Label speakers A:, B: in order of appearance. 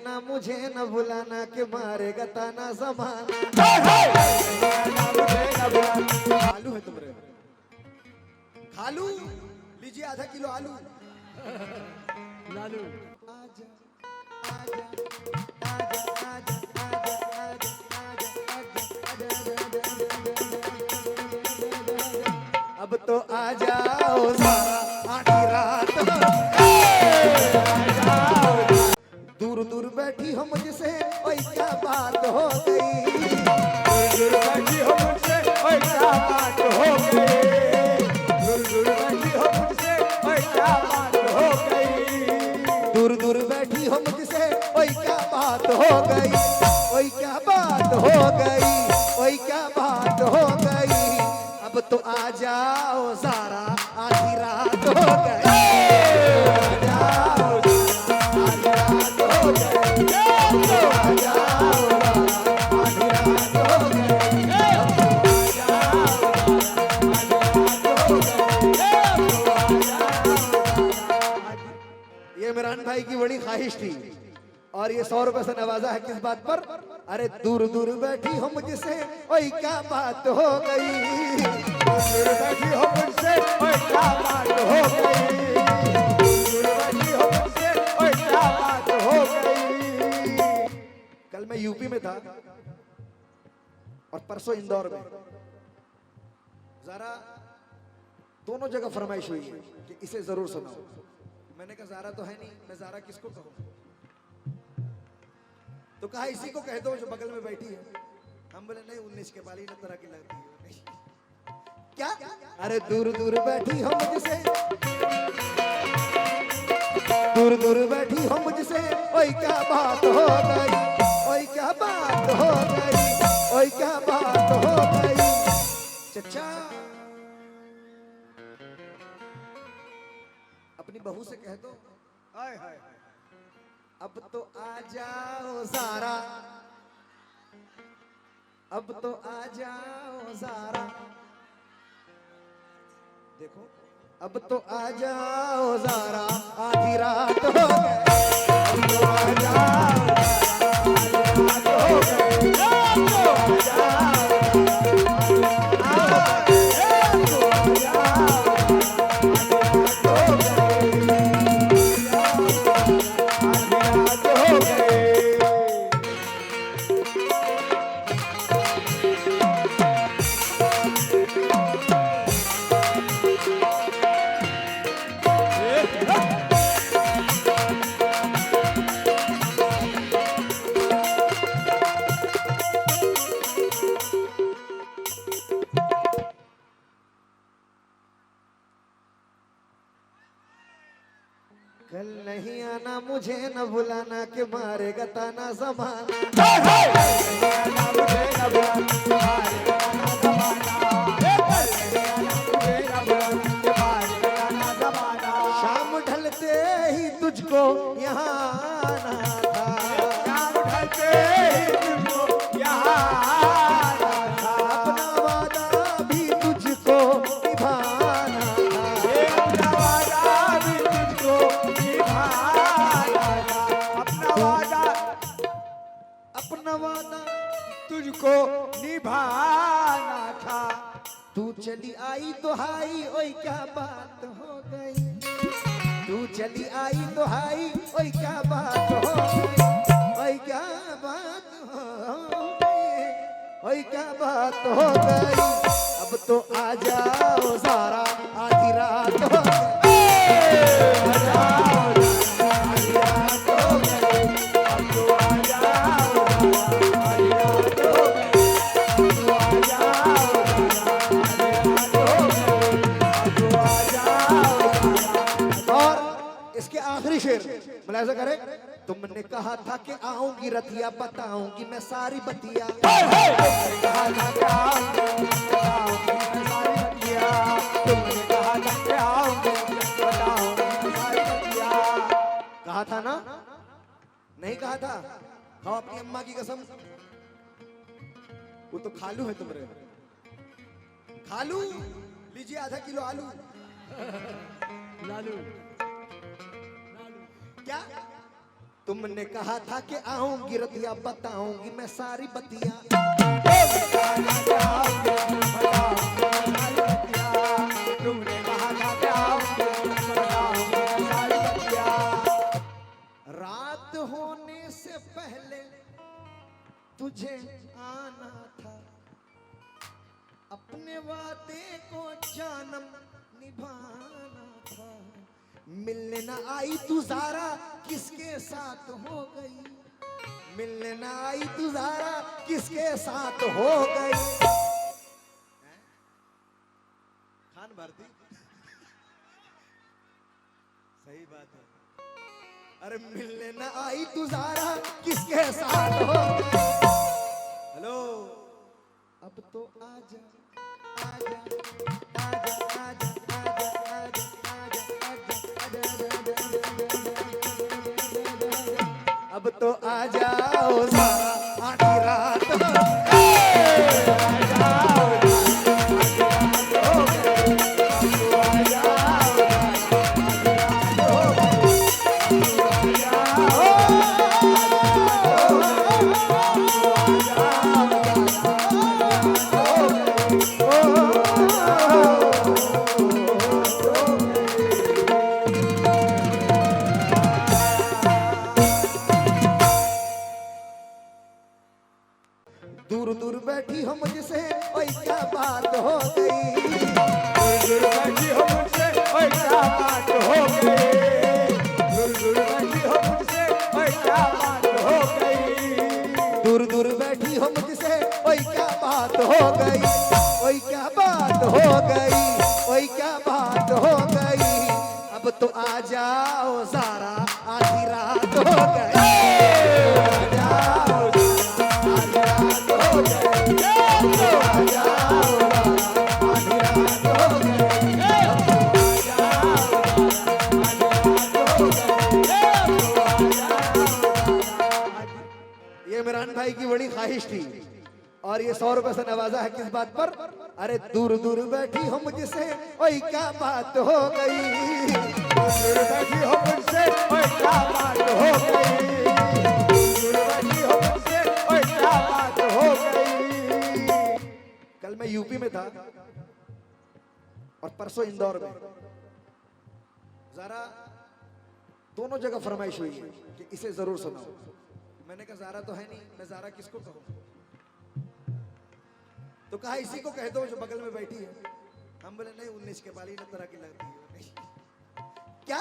A: आना मुझे न भुलाना के मारेगा ताना जमाना। आलू है तुम्हारे, खालू लीजिए आधा किलो आलू। लालू आजा आजा आजा आजा अब तो आ जाओ सारा आधी रात दूर दूर बैठी हो मुझसे ओए क्या बात हो गई, दूर दूर बैठी हो मुझसे ओए क्या बात हो गई, दूर दूर बैठी हो मुझसे ओए क्या बात हो गई, दूर दूर बैठी हो मुझसे ओए क्या बात हो गई, ओए क्या बात हो गई, ओए क्या बात हो गई। अब तो आ जाओ सारा आधी रात हो गई, आ जाओ आधी रात हो गई, आ जाओ आधी रात हो गई, ये इमरान भाई की बड़ी ख्वाहिश थी और ये 100 रुपए से नवाजा है किस बात पर? अरे दूर दूर बैठी हो मुझसे ओए क्या बात हो गई, दूर बैठी हो मुझसे ओए क्या बात हो गई, दूर बैठी हो मुझसे ओए क्या बात हो गई। कल मैं यूपी में था और परसों इंदौर में, जरा दोनों जगह फरमाइश हुई है कि इसे जरूर सुनाओ। मैंने कहा जारा तो है नहीं, मैं जारा किसको कहूँ? तो कहा इसी को कह दो जो बगल में बैठी है। हम बोले नहीं 19 के बाली न तरह की लगती है। क्या? अरे दूर दूर बैठी हो मुझसे, दूर दूर बैठी हो मुझसे ओए क्या बात हो गई, ओए क्या बात हो गई, ओए क्या बात हो गई। चचा अपनी बहू से कह दो हाय हाय अब तो आ जाओ सारा, अब तो आ जाओ सारा, देखो अब तो आ जाओ सारा आधी रात हो गई, अब तो आ जाओ आधी रात हो गई, अब तो आ कल नहीं आना मुझे न भुलाना के मारेगा ताना जमाना, शाम ढलते ही तुझको यहाँ आना था, शाम ढलते ही तुझको यहाँ आना था, अपना वादा भी तुझको निभाना था, अपना वादा भी तुझको अपना वादा तुझको निभाना था। तू चली आई दुहाई ओए क्या बात हो गई, तू चली आई दुहाई ओए क्या बात हो गई, ओए क्या बात हो गई, ओए क्या बात हो गई। अब तो आ जाओ सारा आधी रात हो गई, आ जाओ आधी रात हो गई, अब तो आ जाओ आधी रात हो गई, अब तो आ जाओ आधी रात हो गई, अब तो आ जाओ। और इसके आखिरी शेर मुलाहिजा करें, तुमने कहा था कि आऊंगी रतिया बताऊंगी मैं सारी बतिया, तुमने कहा था कि आऊंगी मैं सारी बतिया, तुमने कहा था कि आऊंगी बताऊंगी मैं सारी बतिया। कहा था ना? नहीं कहा था? खाओ अपनी अम्मा की कसम। वो तो खालू है तुम्हारे, खालू लीजिए आधा किलो आलू। लालू क्या? तुमने कहा था कि आऊंगी रतिया बताऊंगी मैं सारी बतिया। तुमने कहा था कि आऊंगी बताऊंगी सारी बतिया। रात होने से पहले तुझे आना था, अपने वादे को जानम निभाना था। मिलने ना आई तू ज़ारा किसके साथ हो गई, मिलने ना आई तू ज़ारा किसके साथ हो गई। खान भारती सही बात है। अरे मिलने ना आई तू ज़ारा किसके साथ हो गई। हेलो अब तो आजा आजा आजा आजा आजा आजा अब तो आ जाओ ज़ारा आधी रात हो गई। दूर दूर बैठी हो मुझसे ओए क्या बात हो गई। दूर दूर बैठी हो मुझसे ओए क्या बात हो गई। दूर दूर बैठी हो मुझसे ओए क्या बात हो गई। दूर दूर बैठी हो मुझसे ओए क्या बात हो गई। ओए क्या बात हो गई। ओए क्या बात हो गई। अब तो आ जाओ ज़ारा आधी रात हो गई। आ जाओ ये इमरान भाई की बड़ी ख्वाहिश थी और ये 100 रुपए से नवाजा है किस बात पर। अरे दूर दूर बैठी हो मुझसे ओए क्या बात हो गई। दूर बैठी हो मुझसे ओए क्या बात हो गई। दूर बैठी हो मुझसे ओए क्या बात हो गई। कल मैं यूपी में था और परसों इंदौर में। ज़ारा दोनों जगह फरमाइश हुई है कि इसे जरूर सुनाओ। मैंने कहा ज़ारा तो है नहीं, मैं ज़ारा किसको कहूँ। तो कहा इसी को कह दो जो बगल में बैठी है। हम बोले नहीं 19 के बाली न तरह की लगती है। क्या